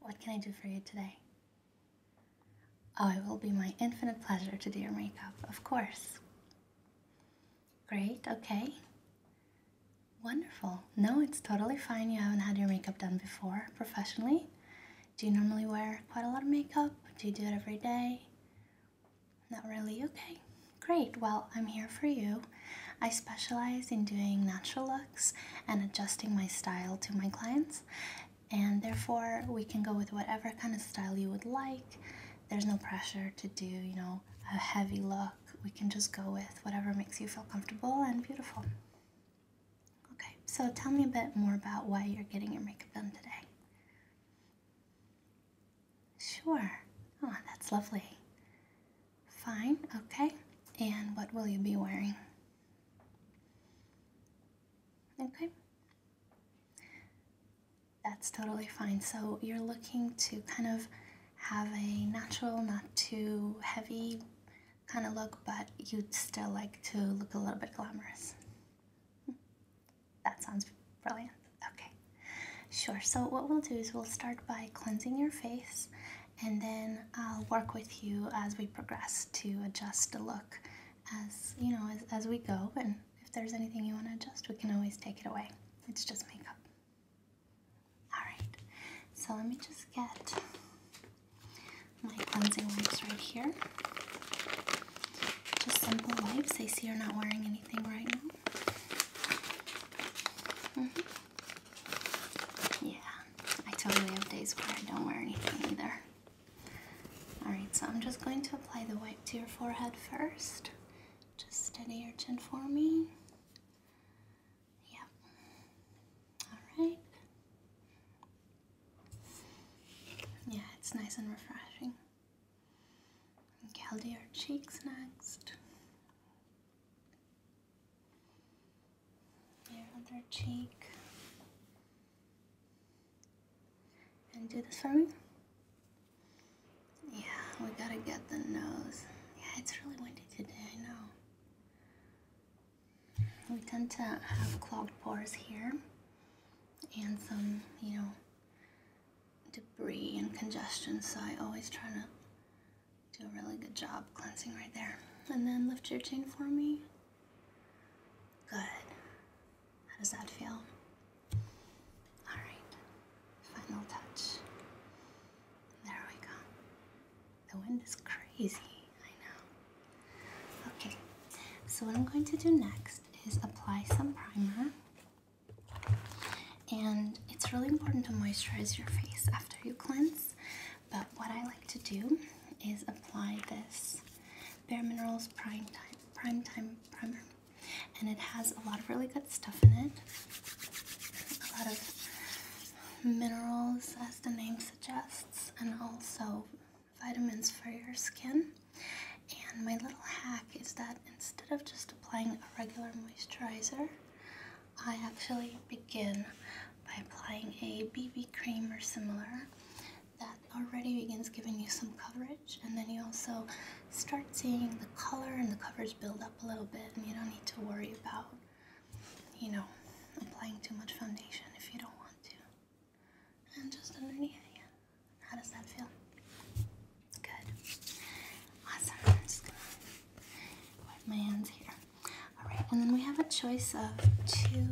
What can I do for you today? Oh, it will be my infinite pleasure to do your makeup, of course. Great, okay. Wonderful. No, it's totally fine. You haven't had your makeup done before professionally. Do you normally wear quite a lot of makeup? Do you do it every day? Not really? Okay. Great. Well, I'm here for you. I specialize in doing natural looks and adjusting my style to my clients, and therefore we can go with whatever kind of style you would like. There's no pressure to do, a heavy look. We can just go with whatever makes you feel comfortable and beautiful. Okay, so tell me a bit more about why you're getting your makeup done today. Sure. Oh, that's lovely. Fine, okay. And what will you be wearing? Okay. That's totally fine. So you're looking to kind of have a natural, not too heavy kind of look, but you'd still like to look a little bit glamorous. That sounds brilliant. Okay. Sure. So what we'll do is we'll start by cleansing your face, and then I'll work with you as we progress to adjust the look as we go. And if there's anything you want to adjust, we can always take it away. It's just makeup. All right. So let me just get my cleansing wipes right here. Just simple wipes. I see you're not wearing anything right now. Yeah, I totally have days where I don't wear anything either. Alright, so I'm just going to apply the wipe to your forehead first. Just steady your chin for me. Yep. Alright. Yeah, it's nice and refreshing. Okay, I'll do your cheeks next. Your other cheek. And do this for me. Yeah, we gotta get the nose. Yeah, it's really windy today, I know. We tend to have clogged pores here and some, debris and congestion, so I always try to do a really good job cleansing right there. And then lift your chin for me. Good. How does that feel? Alright. Final touch. There we go. The wind is crazy, I know. Okay, so what I'm going to do next is apply some primer. And it's really important to moisturize your face after you cleanse. But what I like to do is apply this Bare Minerals Prime Time Primer. And it has a lot of really good stuff in it. A lot of minerals, as the name suggests, and also vitamins for your skin. And my little hack is that instead of just applying a regular moisturizer, I actually begin by applying a BB cream or similar that already begins giving you some coverage, and then you also start seeing the color and the coverage build up a little bit, and you don't need to worry about, applying too much foundation if you don't want to. And just underneath you. How does that feel? Good. Awesome. I'm just gonna wipe my hands here. Alright, and then we have a choice of two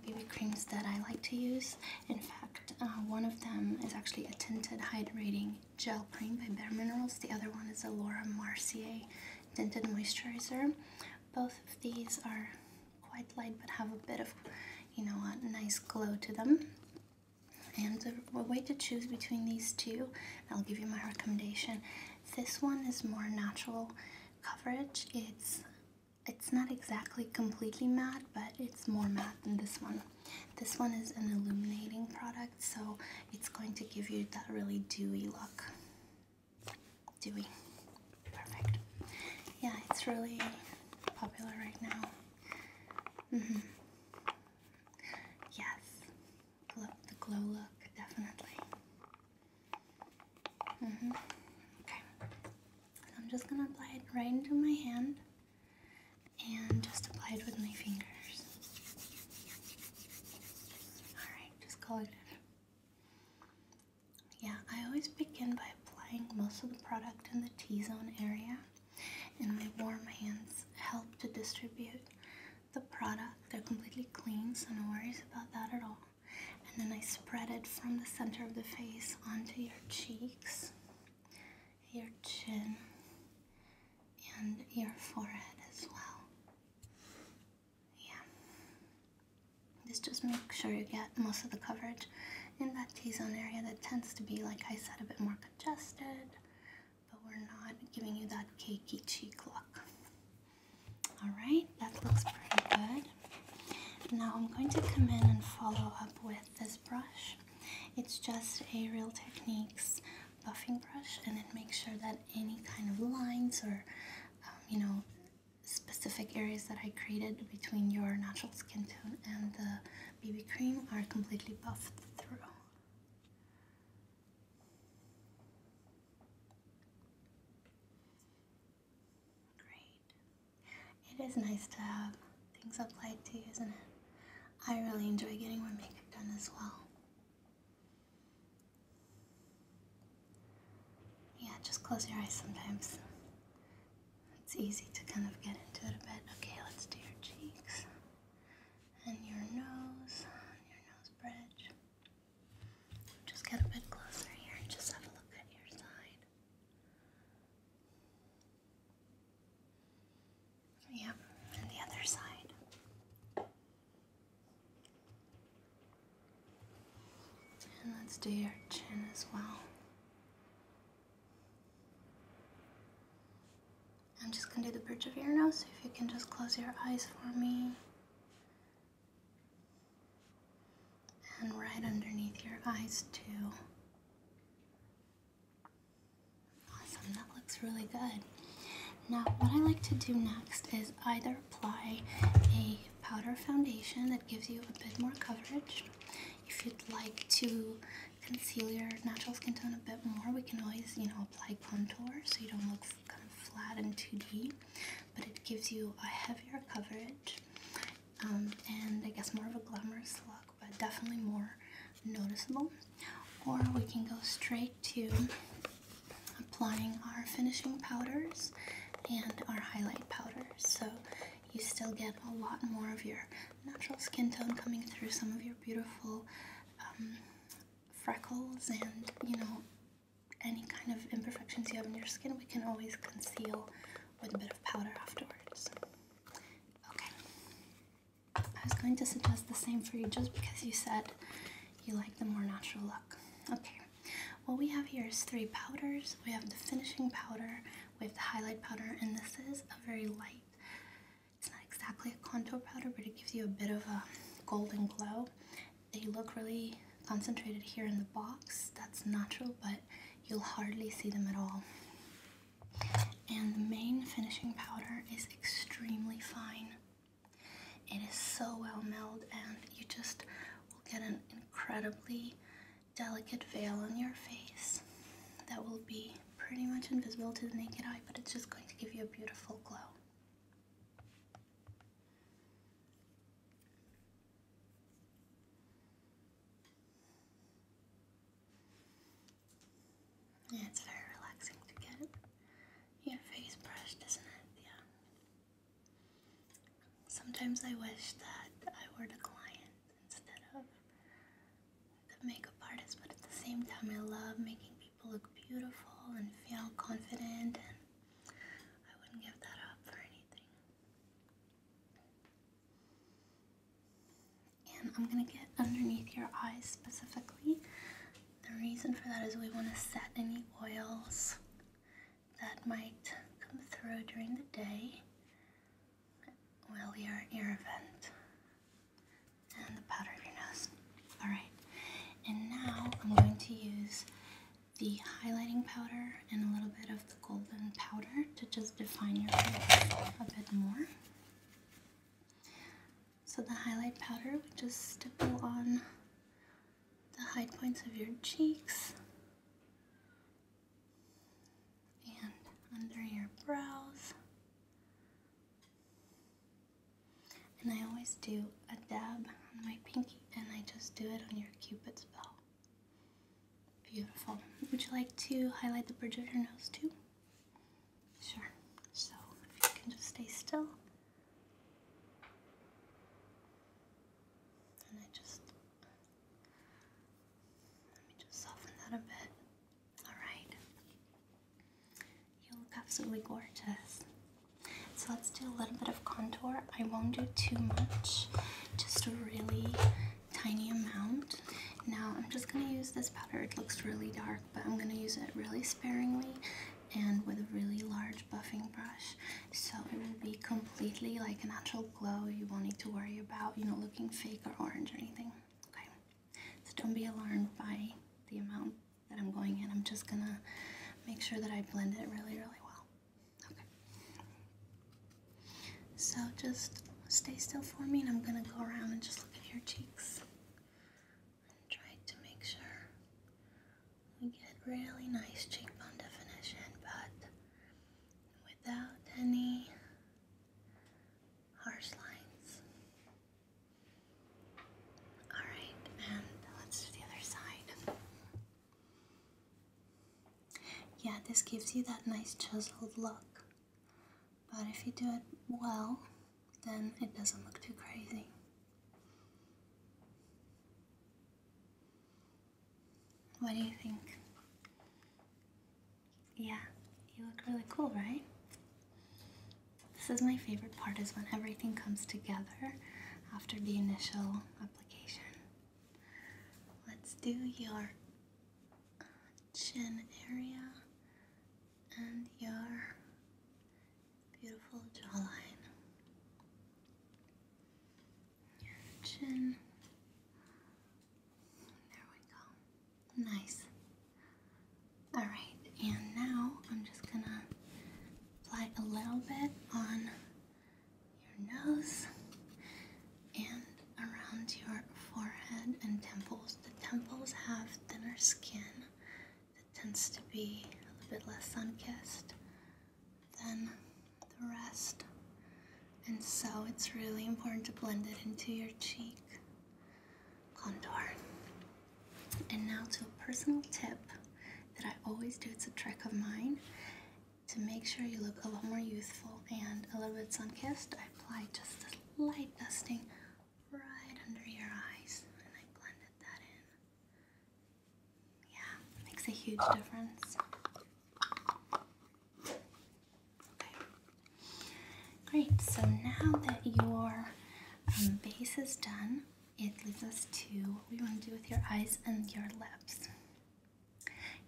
BB creams that I like to use. In fact, one of them is actually a tinted hydrating gel cream by Bare Minerals. The other one is a Laura Mercier tinted moisturizer. Both of these are quite light but have a bit of, a nice glow to them. And a way to choose between these two, I'll give you my recommendation. This one is more natural coverage. It's not exactly completely matte, but it's more matte than this one. This one is an illuminating product, so it's going to give you that really dewy look. Dewy. Perfect. Yeah, it's really popular right now. Yes. The glow look, definitely. Okay. So I'm just gonna apply it right into my hand and just apply it with my fingers. Alright, just go like this. most of the product in the T-zone area, and my warm hands help to distribute the product. They're completely clean, so no worries about that at all. And then I spread it from the center of the face onto your cheeks, your chin, and your forehead as well. Yeah. Just make sure you get most of the coverage in that T-zone area that tends to be, like I said, a bit more congested, but we're not giving you that cakey cheek look. Alright, that looks pretty good. Now I'm going to come in and follow up with this brush. It's just a Real Techniques buffing brush, and it makes sure that any kind of lines or, specific areas that I created between your natural skin tone and the BB cream are completely buffed through. Great. It is nice to have things applied to you, isn't it? I really enjoy getting my makeup done as well. Yeah, just close your eyes sometimes. It's easy to kind of get into it a bit. Okay, let's do your cheeks and your nose bridge. Just get a bit closer here and just have a look at your side. Yep, and the other side. And let's do your chin as well. I'm just going to do the bridge of your nose, so if you can just close your eyes for me. And right underneath your eyes too. Awesome, that looks really good. Now, what I like to do next is either apply a powder foundation that gives you a bit more coverage. If you'd like to conceal your natural skin tone a bit more, we can always, apply contour so you don't look kind of flat and 2D, but it gives you a heavier coverage and I guess more of a glamorous look, but definitely more noticeable. Or we can go straight to applying our finishing powders and our highlight powders, so you still get a lot more of your natural skin tone coming through, some of your beautiful freckles and, any kind of imperfections you have in your skin, we can always conceal with a bit of powder afterwards. Okay. I was going to suggest the same for you just because you said you like the more natural look. Okay. What we have here is 3 powders. We have the finishing powder, we have the highlight powder, and this is a very light, it's not exactly a contour powder, but it gives you a bit of a golden glow. They look really concentrated here in the box. That's natural, but you'll hardly see them at all. And the main finishing powder is extremely fine. It is so well milled, and you just will get an incredibly delicate veil on your face that will be pretty much invisible to the naked eye, but it's just going to give you a beautiful glow. Yeah, it's very relaxing to get your face brushed, isn't it? Yeah. Sometimes I wish that I were the client instead of the makeup artist, but at the same time I love making people look beautiful and feel confident, and I wouldn't give that up for anything. And I'm going to get underneath your eyes specifically. The reason for that is we want to set any oils that might come through during the day while you're at your event, and the powder of your nose. Alright, and now I'm going to use the highlighting powder and a little bit of the golden powder to just define your face a bit more. So the highlight powder would just stipple on the high points of your cheeks and under your brows. And I always do a dab on my pinky, and I just do it on your cupid's bow. Beautiful. Would you like to highlight the bridge of your nose too? Sure. So if you can just stay still. And let me just soften that a bit. Alright. You look absolutely gorgeous. So let's do a little bit of contour. I won't do too much, just a really tiny amount. Now I'm just going to use this powder. It looks really dark, but I'm going to use it really sparingly and with a really large buffing brush. So it will be completely like a natural glow. You won't need to worry about, looking fake or orange or anything. Okay. So don't be alarmed by the amount that I'm going in. I'm just going to make sure that I blend it really, really well. Okay. So just stay still for me, and I'm going to go around and just look at your cheeks. Try to make sure we get really nice cheekbone definition, but without any harsh lines. Alright, and let's do the other side. Yeah, this gives you that nice chiseled look, but if you do it well, then it doesn't look too crazy. What do you think? Yeah, you look really cool, right? This is my favorite part, is when everything comes together after the initial application. Let's do your chin area and your beautiful jawline. Your chin. There we go. Nice. Alright, and now I'm just gonna apply a little bit on your nose and around your forehead and temples. The temples have thinner skin that tends to be a little bit less sun-kissed than the rest. And so it's really important to blend it into your cheek contour. And now to a personal tip that I always do, it's a trick of mine, to make sure you look a lot more youthful and a little bit sun-kissed. I apply just a light dusting right under your eyes, and I blended that in. Yeah, makes a huge difference. Okay. Great, so now that your base is done, it leaves us to what we want to do with your eyes and your lips.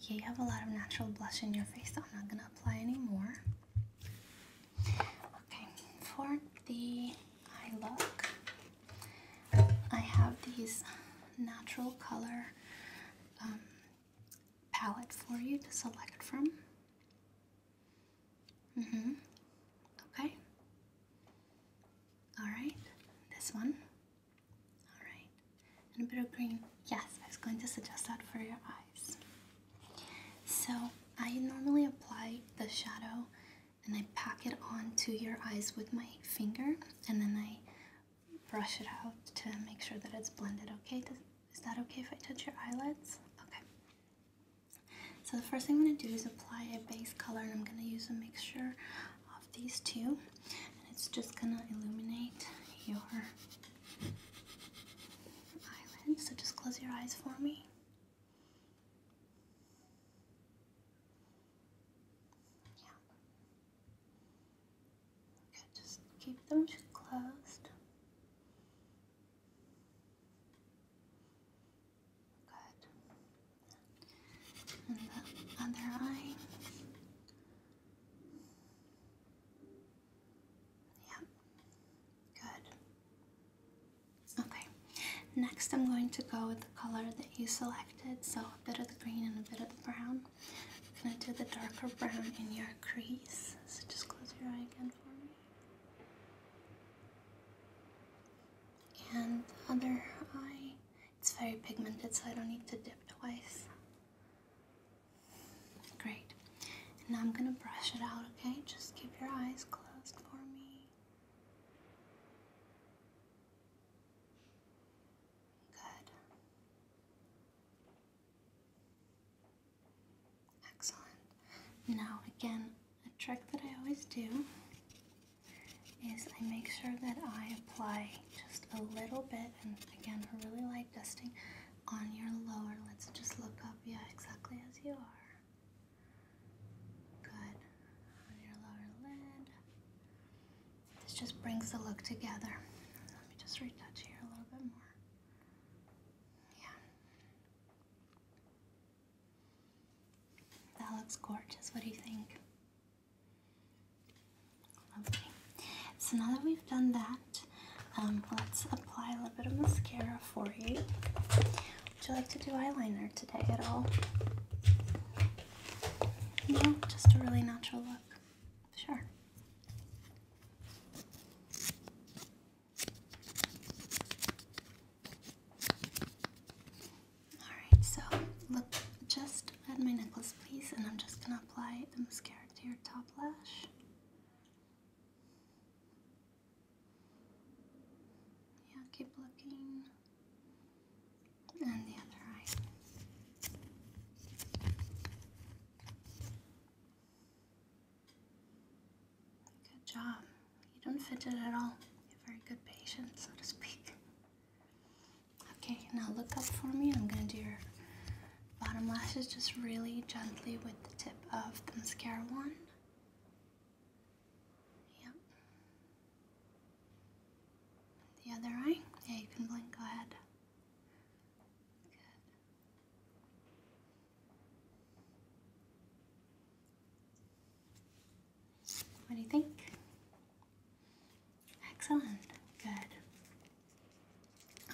Yeah, you have a lot of natural blush in your face, so I'm not going to apply any more. Okay, for the eye look, I have these natural color palette for you to select from. Okay. Alright, this one. Alright, and a bit of green. Yes, I was going to suggest that for your eyes. So I normally apply the shadow and I pack it onto your eyes with my finger, and then I brush it out to make sure that it's blended, okay? Is that okay if I touch your eyelids? Okay. So the first thing I'm going to do is apply a base color, and I'm going to use a mixture of these two, and it's just going to illuminate your eyelids. So just close your eyes for me. Keep them closed. Good. And the other eye. Yep. Good. Okay. Next, I'm going to go with the color that you selected. So a bit of the green and a bit of the brown. I'm going to do the darker brown in your crease. So just close your eye again for me. And the other eye, it's very pigmented, so I don't need to dip twice. Great. And now I'm going to brush it out, okay? Just keep your eyes closed for me. Good. Now again, a trick that I always do is I make sure that I apply just a little bit, and again, a really light dusting on your lower. Let's just look up. Yeah, exactly as you are. Good. On your lower lid. This just brings the look together. Let me just retouch here a little bit more. Yeah. That looks gorgeous. What do you think? Lovely. So now that we've done that, let's apply a little bit of mascara for you. Would you like to do eyeliner today at all? No, just a really natural look. Sure. Alright, so look just at my necklace, please, and I'm just going to apply the mascara to your top lash. Yeah, keep looking. And the other eye. Good job. You don't fidget at all. You have very good patience, so to speak. Okay, now look up for me. I'm going to do your bottom lashes just really gently with the tip of the mascara wand. Yep. The other eye. Yeah, you can blink. Go ahead. What do you think? Excellent. Good.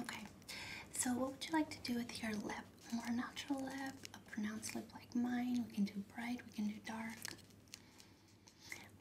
Okay. So what would you like to do with your lip? More natural lip, a pronounced lip like mine. We can do bright, we can do dark.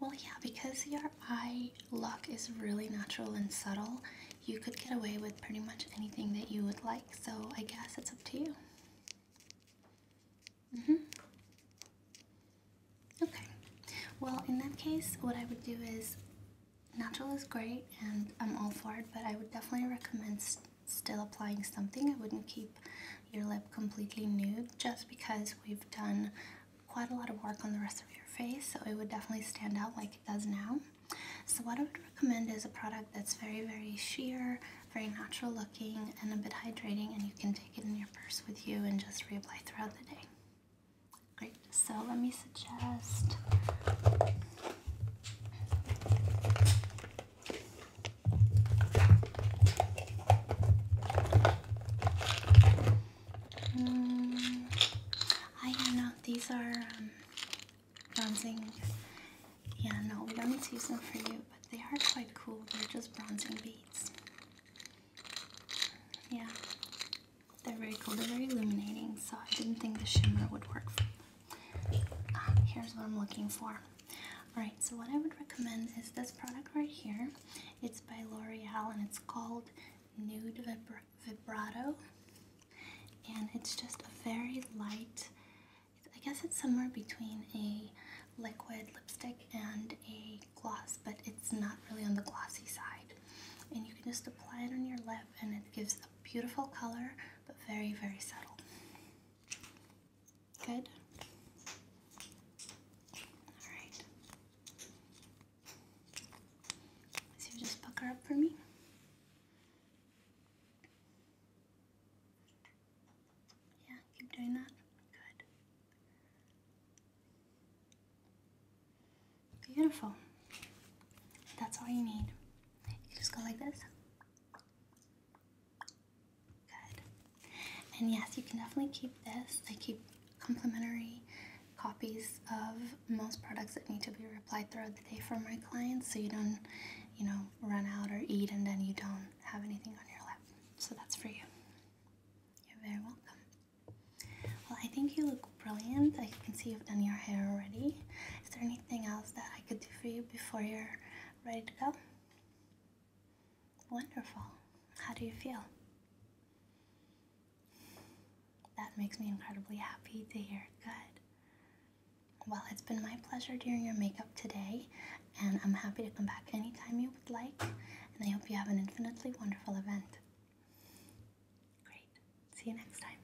Well, yeah, because your eye look is really natural and subtle, you could get away with pretty much anything that you would like. So I guess it's up to you. Okay. Well, in that case, what I would do is, natural is great and I'm all for it, but I would definitely recommend still applying something. I wouldn't keep your lip completely nude just because we've done quite a lot of work on the rest of your face, so it would definitely stand out like it does now. So what I would recommend is a product that's very, very sheer, very natural looking, and a bit hydrating, and you can take it in your purse with you and just reapply throughout the day. Great. So let me suggest these are bronzing. Yeah, no, we don't need to use them for you, but they are quite cool. They're just bronzing beads. Yeah, they're very cool. They're very illuminating, so I didn't think the shimmer would work for you. Here's what I'm looking for. Alright, so what I would recommend is this product right here. It's by L'Oreal and it's called Nude Vibrato. And it's just a very light, I guess it's somewhere between a liquid lipstick and a gloss, but it's not really on the glossy side. And you can just apply it on your lip and it gives a beautiful color, but very, very subtle. Good? Alright. So you just pucker up for me. Yeah, keep doing that. Beautiful. That's all you need. You just go like this. Good. And yes, you can definitely keep this. I keep complimentary copies of most products that need to be reapplied throughout the day for my clients, so you don't, run out or eat and then you don't have anything on your lip. So that's for you. You're very welcome. Well, I think you look brilliant. I can see you've done your hair already. Is there anything else that I could do for you before you're ready to go? Wonderful. How do you feel? That makes me incredibly happy to hear. Good. Well, it's been my pleasure doing your makeup today, and I'm happy to come back anytime you would like, and I hope you have an infinitely wonderful event. Great. See you next time.